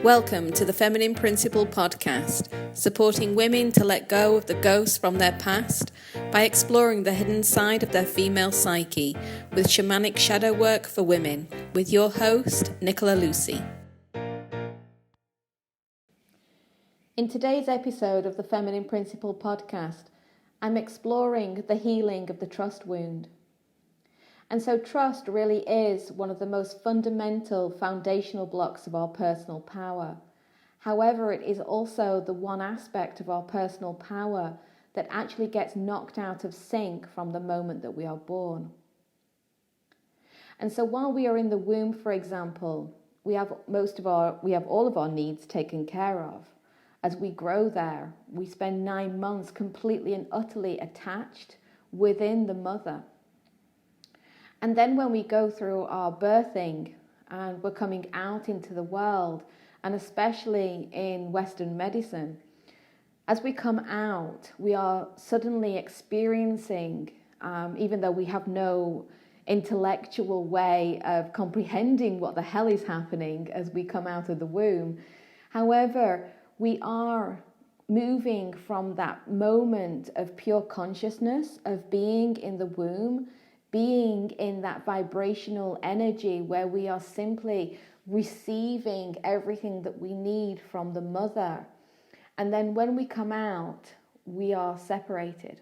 Welcome to the Feminine Principle podcast, supporting women to let go of the ghosts from their past by exploring the hidden side of their female psyche with shamanic shadow work for women, with your host, Nicola Lucy. In today's episode of the Feminine Principle podcast, I'm exploring the healing of the trust wound. And so trust really is one of the most fundamental foundational blocks of our personal power. However, it is also the one aspect of our personal power that actually gets knocked out of sync from the moment that we are born. And so while we are in the womb, for example, we have all of our needs taken care of. As we grow there, we spend 9 months completely and utterly attached within the mother. And then when we go through our birthing and we're coming out into the world, and especially in Western medicine, as we come out, we are suddenly experiencing, even though we have no intellectual way of comprehending what the hell is happening as we come out of the womb. However, we are moving from that moment of pure consciousness of being in the womb, being in that vibrational energy where we are simply receiving everything that we need from the mother. And then when we come out, we are separated.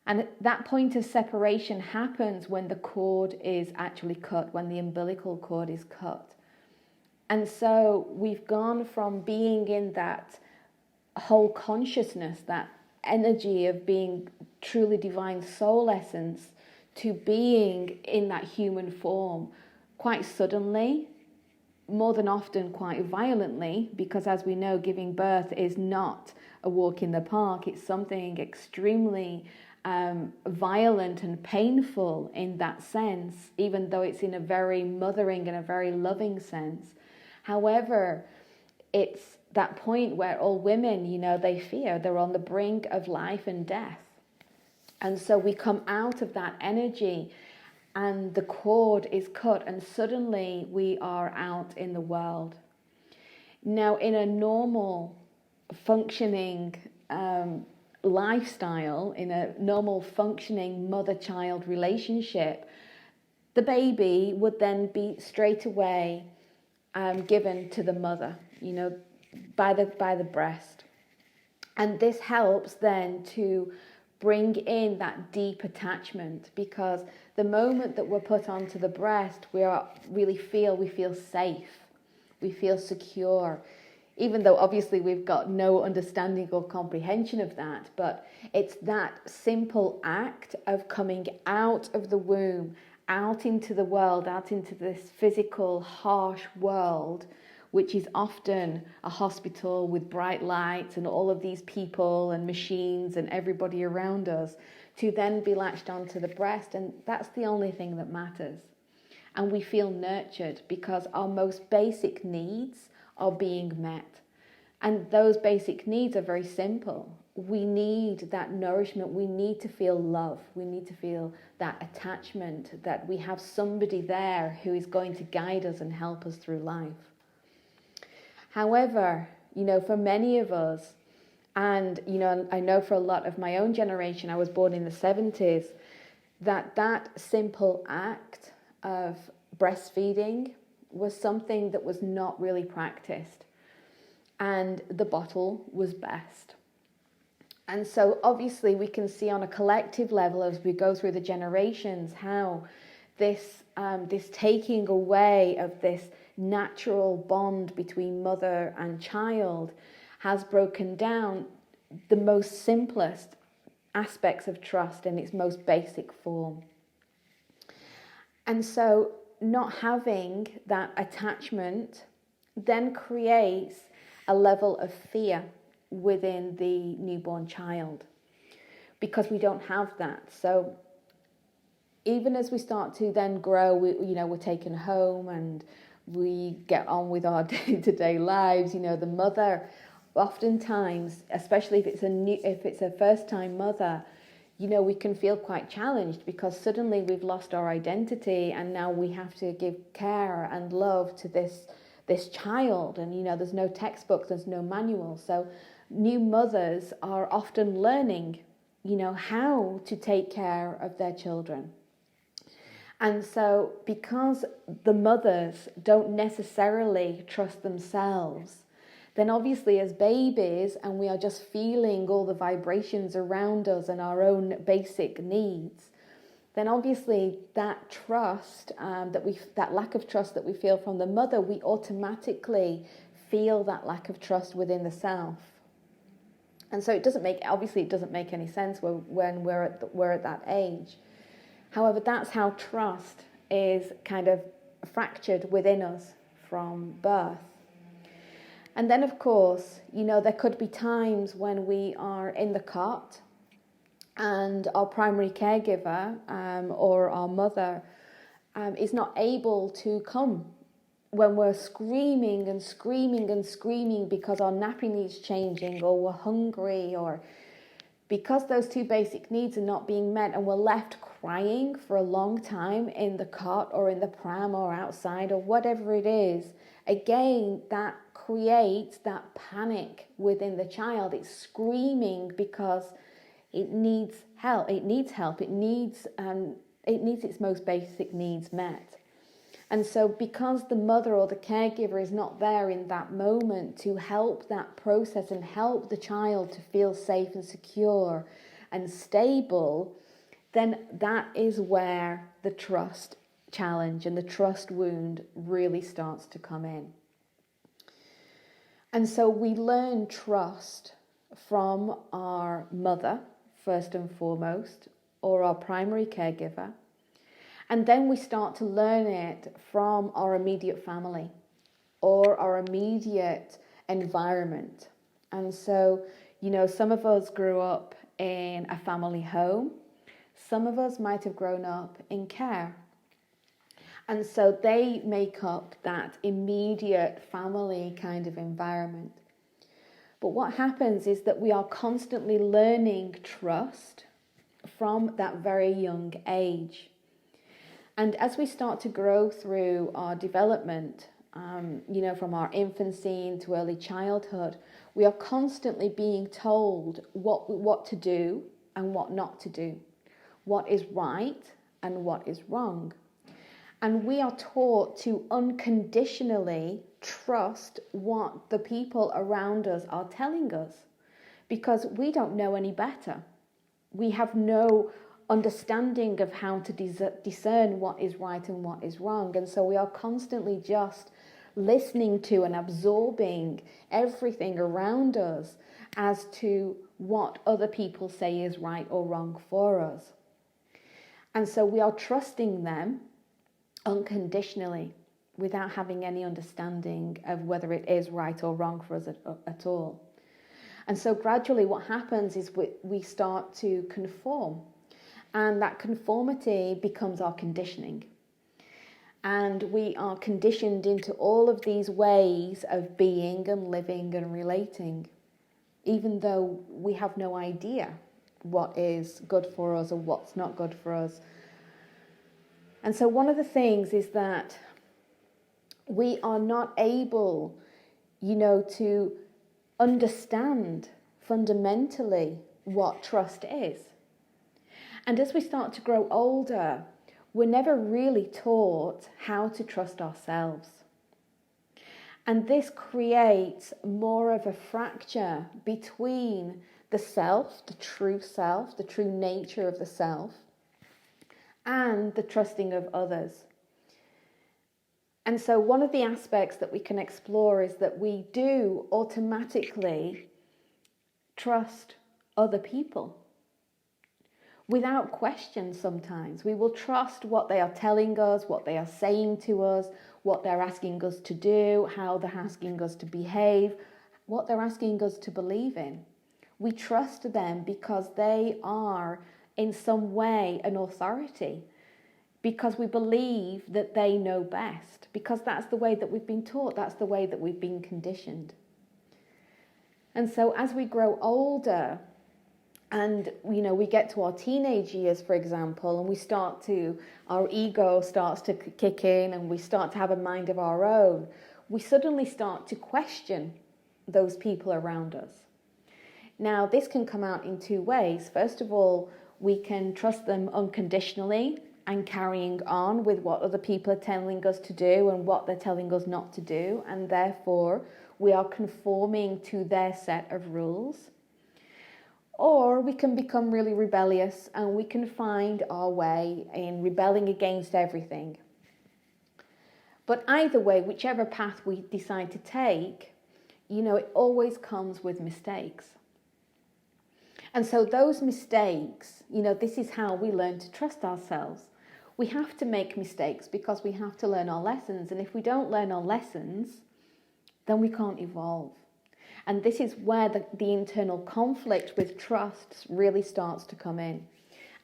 And that point of separation happens when the cord is actually cut, when the umbilical cord is cut. And so we've gone from being in that whole consciousness, that energy of being truly divine soul essence, to being in that human form quite suddenly, more than often quite violently, because as we know, giving birth is not a walk in the park. It's something extremely violent and painful in that sense, even though it's in a very mothering and a very loving sense. However, it's that point where all women, they fear. They're on the brink of life and death. And so we come out of that energy and the cord is cut and suddenly we are out in the world. Now, in a normal functioning lifestyle, in a normal functioning mother-child relationship, the baby would then be straight away given to the mother, by the breast. And this helps then to bring in that deep attachment, because the moment that we're put onto the breast, we feel safe, we feel secure, even though obviously we've got no understanding or comprehension of that. But it's that simple act of coming out of the womb, out into the world, out into this physical, harsh world, which is often a hospital with bright lights and all of these people and machines and everybody around us, to then be latched onto the breast. And that's the only thing that matters. And we feel nurtured because our most basic needs are being met. And those basic needs are very simple. We need that nourishment. We need to feel love. We need to feel that attachment, that we have somebody there who is going to guide us and help us through life. However, for many of us, and, I know for a lot of my own generation, I was born in the 70s, that simple act of breastfeeding was something that was not really practiced. And the bottle was best. And so obviously we can see on a collective level as we go through the generations how this taking away of this natural bond between mother and child has broken down the most simplest aspects of trust in its most basic form. And so not having that attachment then creates a level of fear within the newborn child, because we don't have that. So even as we start to then grow, we're taken home and we get on with our day-to-day lives. The mother, oftentimes, especially if it's a first-time mother, we can feel quite challenged because suddenly we've lost our identity and now we have to give care and love to this this child, and there's no textbooks, there's no manual. So new mothers are often learning how to take care of their children. And so because the mothers don't necessarily trust themselves, then obviously as babies, and we are just feeling all the vibrations around us and our own basic needs, then obviously that trust, that lack of trust that we feel from the mother, we automatically feel that lack of trust within the self. And so it doesn't make any sense when we're at that age. However, that's how trust is kind of fractured within us from birth. And then, of course, there could be times when we are in the cot and our primary caregiver or our mother is not able to come when we're screaming and screaming and screaming because our nappy needs changing, or we're hungry, or because those two basic needs are not being met, and we're left crying for a long time in the cot or in the pram or outside or whatever it is. Again, that creates that panic within the child. It's screaming because it needs help. It needs its most basic needs met. And so because the mother or the caregiver is not there in that moment to help that process and help the child to feel safe and secure and stable, then that is where the trust challenge and the trust wound really starts to come in. And so we learn trust from our mother, first and foremost, or our primary caregiver. And then we start to learn it from our immediate family or our immediate environment. And so, some of us grew up in a family home. Some of us might have grown up in care. And so they make up that immediate family kind of environment. But what happens is that we are constantly learning trust from that very young age. And as we start to grow through our development, from our infancy into early childhood, we are constantly being told what to do and what not to do, what is right and what is wrong. And we are taught to unconditionally trust what the people around us are telling us, because we don't know any better. We have no understanding of how to discern what is right and what is wrong. And so we are constantly just listening to and absorbing everything around us as to what other people say is right or wrong for us. And so we are trusting them unconditionally without having any understanding of whether it is right or wrong for us at all. And so gradually what happens is we start to conform. And that conformity becomes our conditioning. And we are conditioned into all of these ways of being and living and relating, even though we have no idea what is good for us or what's not good for us. And so one of the things is that we are not able, to understand fundamentally what trust is. And as we start to grow older, we're never really taught how to trust ourselves. And this creates more of a fracture between the self, the true nature of the self, and the trusting of others. And so one of the aspects that we can explore is that we do automatically trust other people. Without question sometimes. We will trust what they are telling us, what they are saying to us, what they're asking us to do, how they're asking us to behave, what they're asking us to believe in. We trust them because they are in some way an authority, because we believe that they know best, because that's the way that we've been taught, that's the way that we've been conditioned. And so as we grow older, and, we get to our teenage years, for example, and our ego starts to kick in and we start to have a mind of our own. we suddenly start to question those people around us. Now, this can come out in two ways. First of all, we can trust them unconditionally and carrying on with what other people are telling us to do and what they're telling us not to do, and therefore we are conforming to their set of rules. Or we can become really rebellious and we can find our way in rebelling against everything. But either way, whichever path we decide to take, it always comes with mistakes. And so those mistakes, this is how we learn to trust ourselves. We have to make mistakes because we have to learn our lessons. And if we don't learn our lessons, then we can't evolve. And this is where the internal conflict with trust really starts to come in.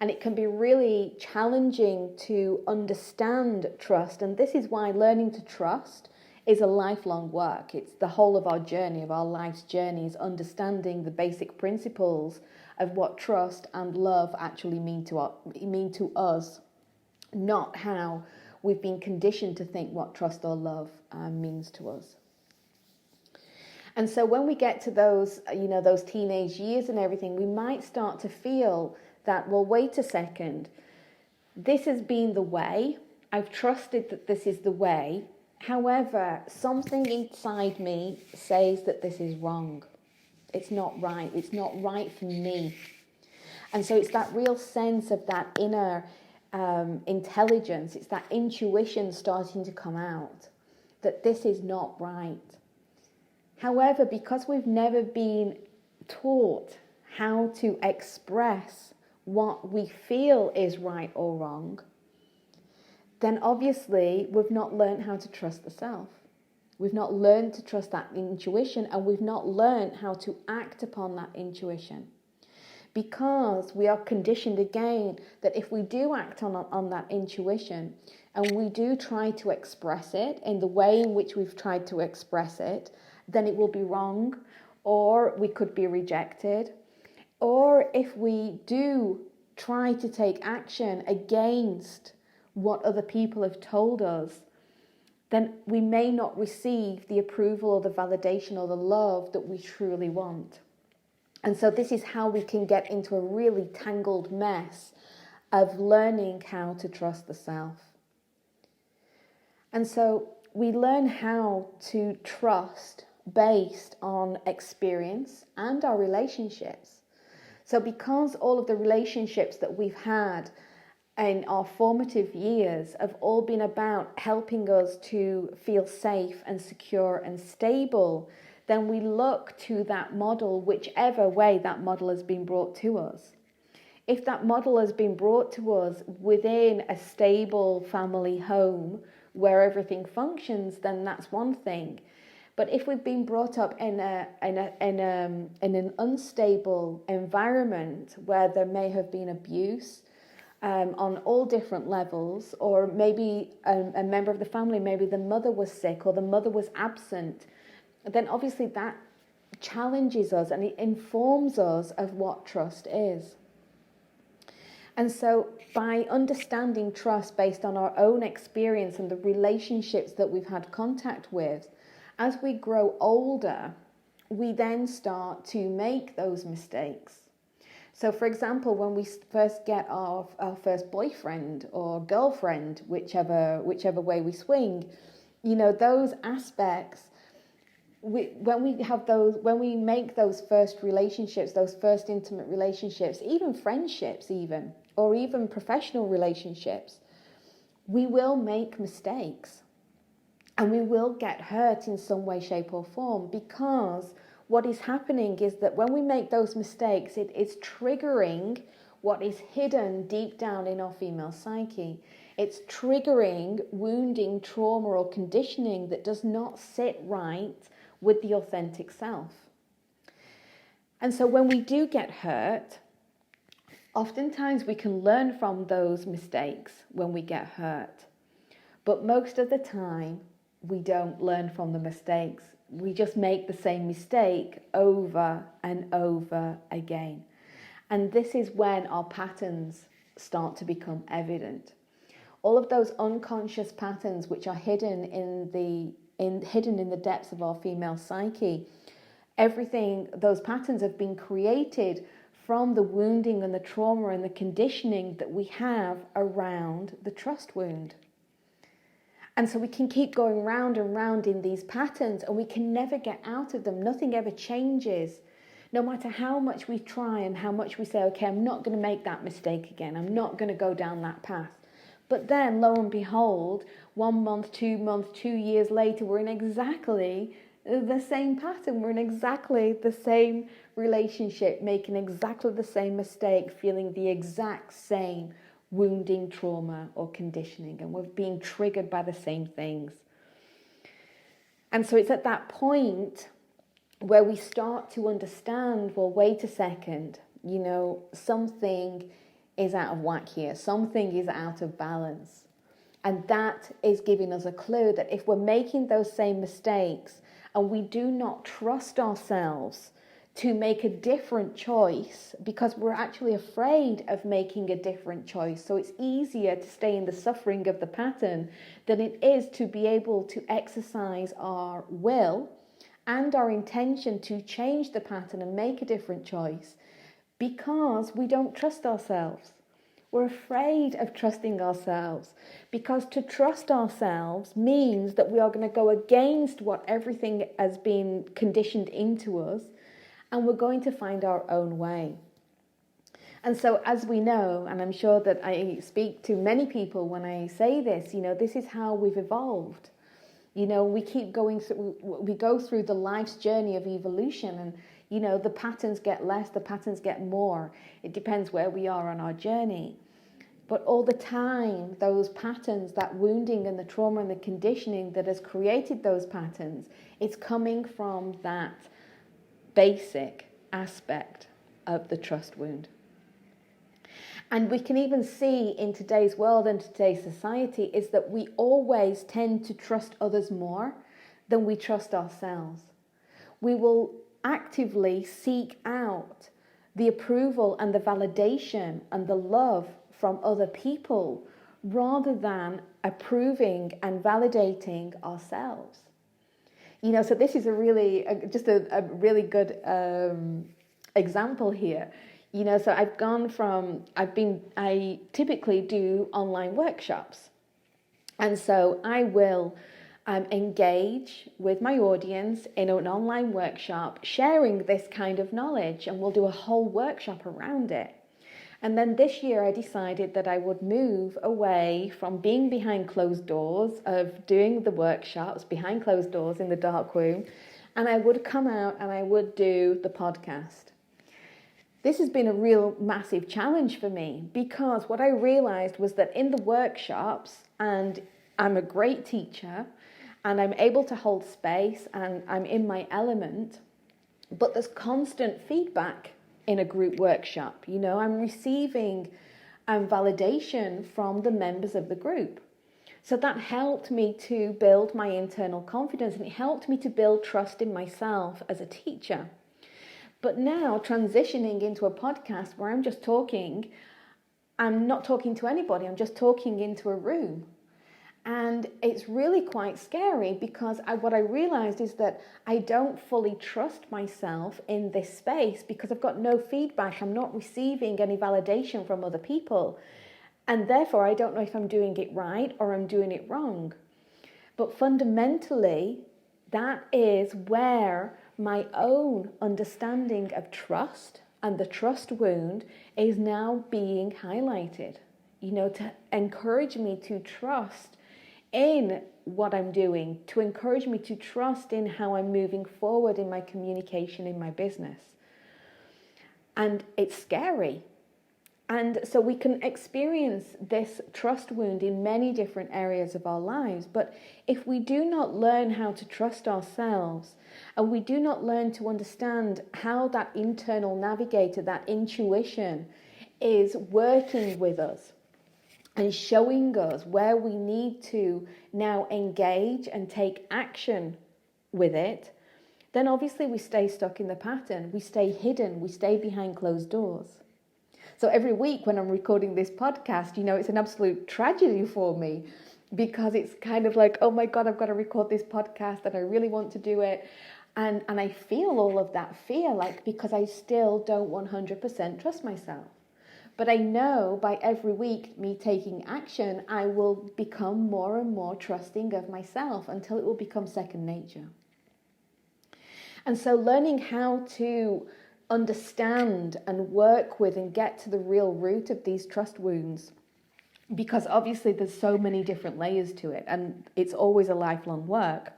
And it can be really challenging to understand trust. And this is why learning to trust is a lifelong work. It's the whole of our journey, of our life's journey, is understanding the basic principles of what trust and love actually mean to us, not how we've been conditioned to think what trust or love means to us. And so when we get to those teenage years and everything, we might start to feel that, well, wait a second, this has been the way. I've trusted that this is the way. However, something inside me says that this is wrong. It's not right. It's not right for me. And so it's that real sense of that inner intelligence. It's that intuition starting to come out that this is not right. However, because we've never been taught how to express what we feel is right or wrong, then obviously we've not learned how to trust the self. We've not learned to trust that intuition, and we've not learned how to act upon that intuition. Because we are conditioned again that if we do act on that intuition and we do try to express it in the way in which we've tried to express it, then it will be wrong, or we could be rejected. Or if we do try to take action against what other people have told us, then we may not receive the approval or the validation or the love that we truly want. And so this is how we can get into a really tangled mess of learning how to trust the self. And so we learn how to trust based on experience and our relationships. So because all of the relationships that we've had in our formative years have all been about helping us to feel safe and secure and stable, then we look to that model, whichever way that model has been brought to us. If that model has been brought to us within a stable family home where everything functions, then that's one thing. But if we've been brought up in an unstable environment where there may have been abuse on all different levels, or maybe a member of the family, maybe the mother was sick or the mother was absent, then obviously that challenges us and it informs us of what trust is. And so by understanding trust based on our own experience and the relationships that we've had contact with, as we grow older, we then start to make those mistakes. So for example, when we first get our first boyfriend or girlfriend, whichever way we swing, those aspects, when we make those first relationships, those first intimate relationships, even friendships or even professional relationships, we will make mistakes. And we will get hurt in some way, shape or form, because what is happening is that when we make those mistakes, it is triggering what is hidden deep down in our female psyche. It's triggering wounding, trauma or conditioning that does not sit right with the authentic self. And so when we do get hurt, oftentimes we can learn from those mistakes when we get hurt. But most of the time, we don't learn from the mistakes. We just make the same mistake over and over again. And this is when our patterns start to become evident. All of those unconscious patterns which are hidden in hidden in the depths of our female psyche. Everything, those patterns have been created from the wounding and the trauma and the conditioning that we have around the trust wound. And so we can keep going round and round in these patterns, and we can never get out of them. Nothing ever changes. No matter how much we try and how much we say, okay, I'm not going to make that mistake again. I'm not going to go down that path. But then, lo and behold, 1 month, 2 months, 2 years later, we're in exactly the same pattern. We're in exactly the same relationship, making exactly the same mistake, feeling the exact same wounding, trauma or conditioning, and we're being triggered by the same things. And so it's at that point where we start to understand, well, wait a second, something is out of whack here, something is out of balance. And that is giving us a clue that if we're making those same mistakes and we do not trust ourselves to make a different choice, because we're actually afraid of making a different choice. So it's easier to stay in the suffering of the pattern than it is to be able to exercise our will and our intention to change the pattern and make a different choice, because we don't trust ourselves. We're afraid of trusting ourselves, because to trust ourselves means that we are going to go against what everything has been conditioned into us, and we're going to find our own way. And so, as we know, and I'm sure that I speak to many people when I say this, this is how we've evolved. We keep going through, we go through the life's journey of evolution, and the patterns get less, the patterns get more. It depends where we are on our journey. But all the time, those patterns, that wounding and the trauma and the conditioning that has created those patterns, it's coming from that basic aspect of the trust wound. And we can even see in today's world and today's society is that we always tend to trust others more than we trust ourselves. We will actively seek out the approval and the validation and the love from other people rather than approving and validating ourselves. So this is a really good example here. So I typically do online workshops. And so I will engage with my audience in an online workshop, sharing this kind of knowledge, and we'll do a whole workshop around it. And then this year I decided that I would move away from being behind closed doors, of doing the workshops behind closed doors in the dark room, and I would come out and I would do the podcast. This has been a real massive challenge for me, because what I realized was that in the workshops, and I'm a great teacher and I'm able to hold space and I'm in my element, but there's constant feedback in a group workshop. I'm receiving validation from the members of the group. So that helped me to build my internal confidence, and it helped me to build trust in myself as a teacher. But now transitioning into a podcast where I'm just talking, I'm not talking to anybody, I'm just talking into a room. And it's really quite scary, because what I realized is that I don't fully trust myself in this space, because I've got no feedback. I'm not receiving any validation from other people. And therefore, I don't know if I'm doing it right or I'm doing it wrong. But fundamentally, that is where my own understanding of trust and the trust wound is now being highlighted, to encourage me to trust in what I'm doing, to encourage me to trust in how I'm moving forward in my communication, in my business. And it's scary. And so we can experience this trust wound in many different areas of our lives. But if we do not learn how to trust ourselves, and we do not learn to understand how that internal navigator, that intuition, is working with us and showing us where we need to now engage and take action with it, then obviously we stay stuck in the pattern. We stay hidden. We stay behind closed doors. So every week when I'm recording this podcast, it's an absolute tragedy for me, because it's kind of like, oh my God, I've got to record this podcast and I really want to do it. And I feel all of that fear, like, because I still don't 100% trust myself. But I know by every week me taking action, I will become more and more trusting of myself until it will become second nature. And so learning how to understand and work with and get to the real root of these trust wounds, because obviously there's so many different layers to it and it's always a lifelong work.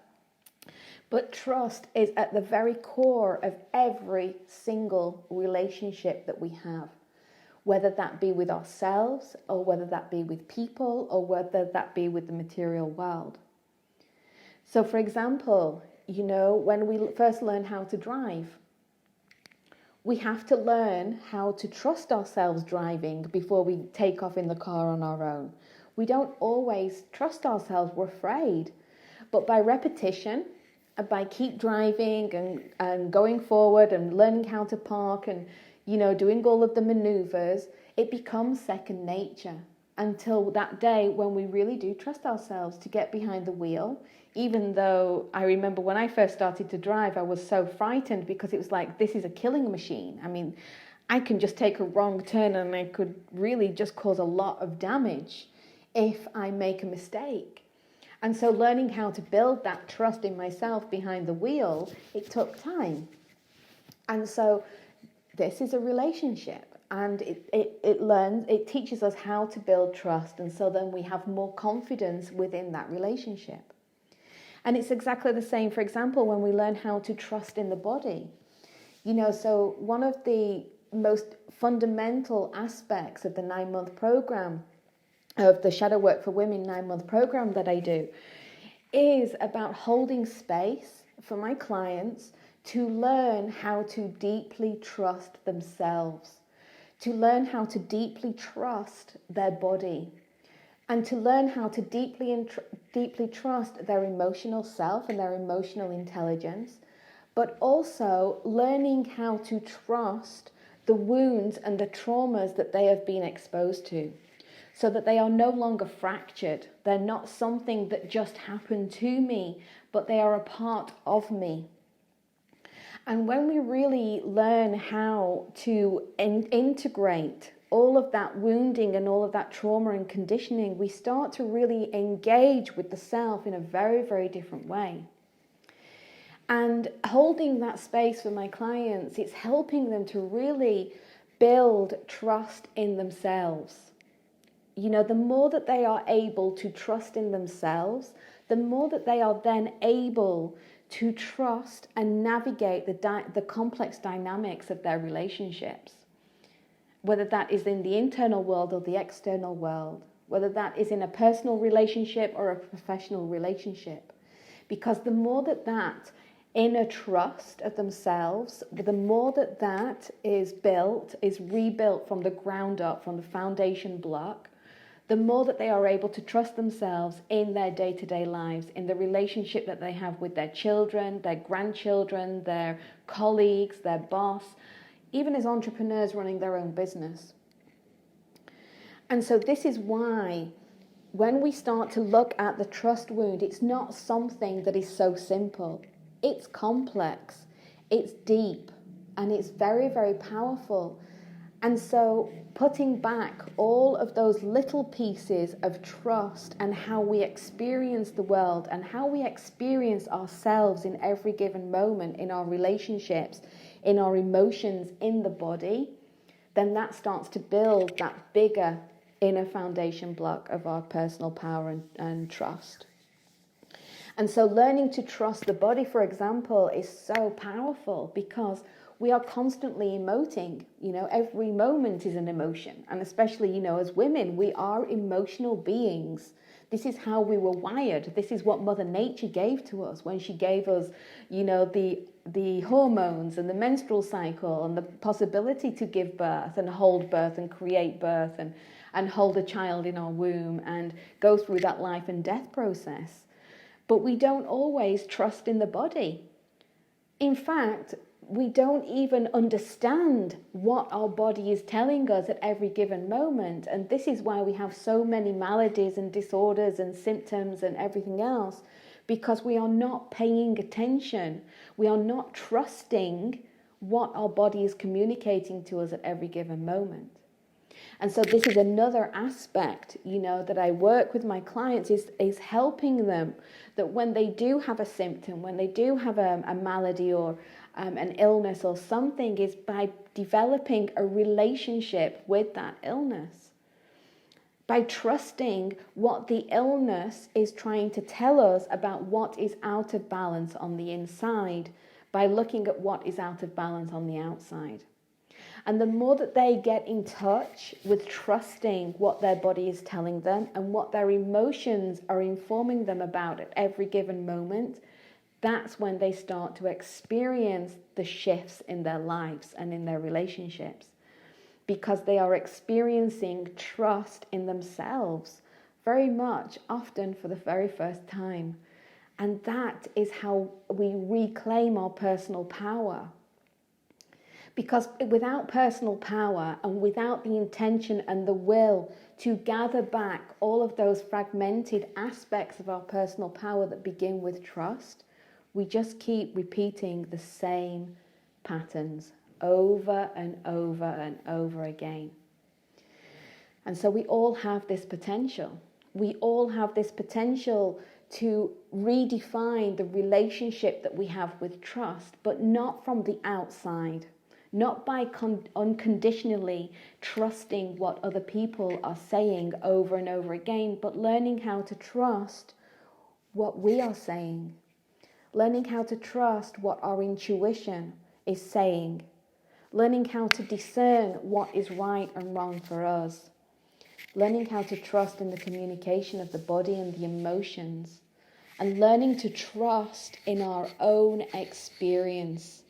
But trust is at the very core of every single relationship that we have, whether that be with ourselves or whether that be with people or whether that be with the material world. So for example, when we first learn how to drive, we have to learn how to trust ourselves driving before we take off in the car on our own. We don't always trust ourselves, we're afraid. But by repetition, by keep driving and going forward and learning how to park and, doing all of the maneuvers, it becomes second nature until that day when we really do trust ourselves to get behind the wheel. Even though I remember when I first started to drive, I was so frightened because it was like, this is a killing machine. I mean, I can just take a wrong turn and I could really just cause a lot of damage if I make a mistake. And so learning how to build that trust in myself behind the wheel, it took time. And so this is a relationship, and it teaches us how to build trust. And so then we have more confidence within that relationship. And it's exactly the same, for example, when we learn how to trust in the body. So one of the most fundamental aspects of the 9-month program, of the Shadow Work for Women 9-month program that I do, is about holding space for my clients to learn how to deeply trust themselves, to learn how to deeply trust their body, and to learn how to deeply trust their emotional self and their emotional intelligence, but also learning how to trust the wounds and the traumas that they have been exposed to, so that they are no longer fractured. They're not something that just happened to me, but they are a part of me. And when we really learn how to integrate all of that wounding and all of that trauma and conditioning, we start to really engage with the self in a very, very different way. And holding that space for my clients, it's helping them to really build trust in themselves. The more that they are able to trust in themselves, the more that they are then able to trust and navigate the complex dynamics of their relationships, whether that is in the internal world or the external world, whether that is in a personal relationship or a professional relationship. Because the more that inner trust of themselves, the more that is rebuilt from the ground up, from the foundation block, the more that they are able to trust themselves in their day-to-day lives, in the relationship that they have with their children, their grandchildren, their colleagues, their boss, even as entrepreneurs running their own business. And so this is why when we start to look at the trust wound, it's not something that is so simple. It's complex, it's deep, and it's very, very powerful. And so putting back all of those little pieces of trust and how we experience the world and how we experience ourselves in every given moment, in our relationships, in our emotions, in the body, then that starts to build that bigger inner foundation block of our personal power and trust. And so learning to trust the body, for example, is so powerful because we are constantly emoting. Every moment is an emotion. And especially, as women, we are emotional beings. This is how we were wired. This is what Mother Nature gave to us when she gave us, the hormones and the menstrual cycle and the possibility to give birth and hold birth and create birth and hold a child in our womb and go through that life and death process. But we don't always trust in the body. In fact, we don't even understand what our body is telling us at every given moment. And this is why we have so many maladies and disorders and symptoms and everything else, because we are not paying attention. We are not trusting what our body is communicating to us at every given moment. And so this is another aspect, that I work with my clients is helping them that when they do have a symptom, when they do have a malady or an illness or something, is by developing a relationship with that illness. By trusting what the illness is trying to tell us about what is out of balance on the inside, by looking at what is out of balance on the outside. And the more that they get in touch with trusting what their body is telling them and what their emotions are informing them about at every given moment, that's when they start to experience the shifts in their lives and in their relationships. Because they are experiencing trust in themselves very much, often for the very first time. And that is how we reclaim our personal power. Because without personal power and without the intention and the will to gather back all of those fragmented aspects of our personal power that begin with trust, we just keep repeating the same patterns over and over and over again. And so we all have this potential. We all have this potential to redefine the relationship that we have with trust, but not from the outside. Not by unconditionally trusting what other people are saying over and over again, but learning how to trust what we are saying. Learning how to trust what our intuition is saying. Learning how to discern what is right and wrong for us. Learning how to trust in the communication of the body and the emotions. And learning to trust in our own experience.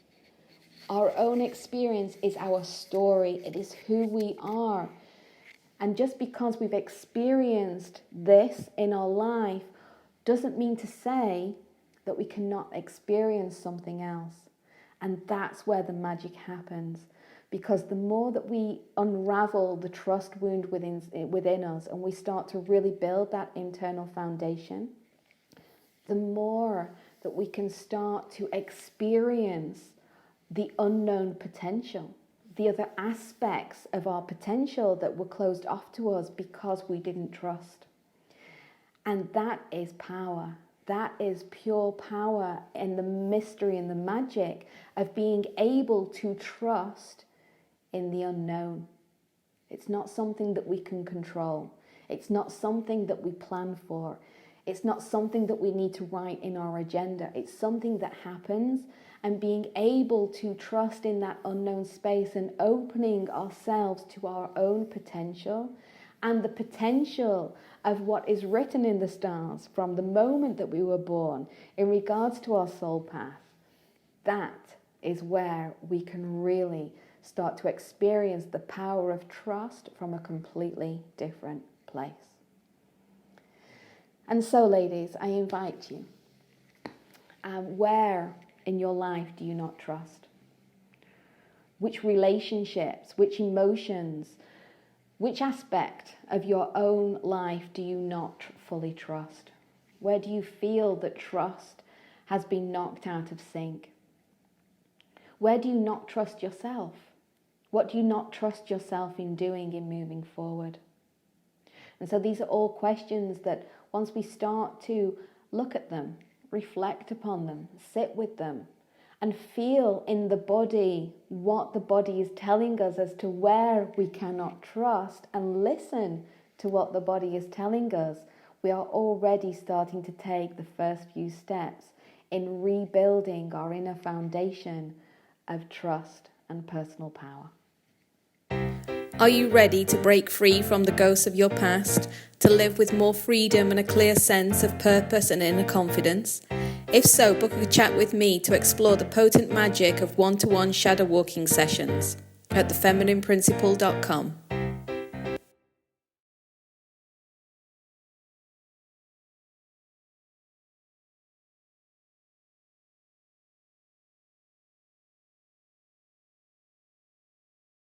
Our own experience is our story. It is who we are. And just because we've experienced this in our life doesn't mean to say that we cannot experience something else. And that's where the magic happens. Because the more that we unravel the trust wound within us and we start to really build that internal foundation, the more that we can start to experience the unknown potential, the other aspects of our potential that were closed off to us because we didn't trust. And that is power. That is pure power in the mystery and the magic of being able to trust in the unknown. It's not something that we can control. It's not something that we plan for. It's not something that we need to write in our agenda. It's something that happens, and being able to trust in that unknown space and opening ourselves to our own potential and the potential of what is written in the stars from the moment that we were born in regards to our soul path. That is where we can really start to experience the power of trust from a completely different place. And so, ladies, I invite you, where in your life do you not trust? Which relationships, which emotions, which aspect of your own life do you not fully trust? Where do you feel that trust has been knocked out of sync? Where do you not trust yourself? What do you not trust yourself in doing, in moving forward? And so these are all questions that once we start to look at them, reflect upon them, sit with them, and feel in the body what the body is telling us as to where we cannot trust, and listen to what the body is telling us, we are already starting to take the first few steps in rebuilding our inner foundation of trust and personal power. Are you ready to break free from the ghosts of your past, to live with more freedom and a clear sense of purpose and inner confidence? If so, book a chat with me to explore the potent magic of one-to-one shadow walking sessions at thefeminineprinciple.com.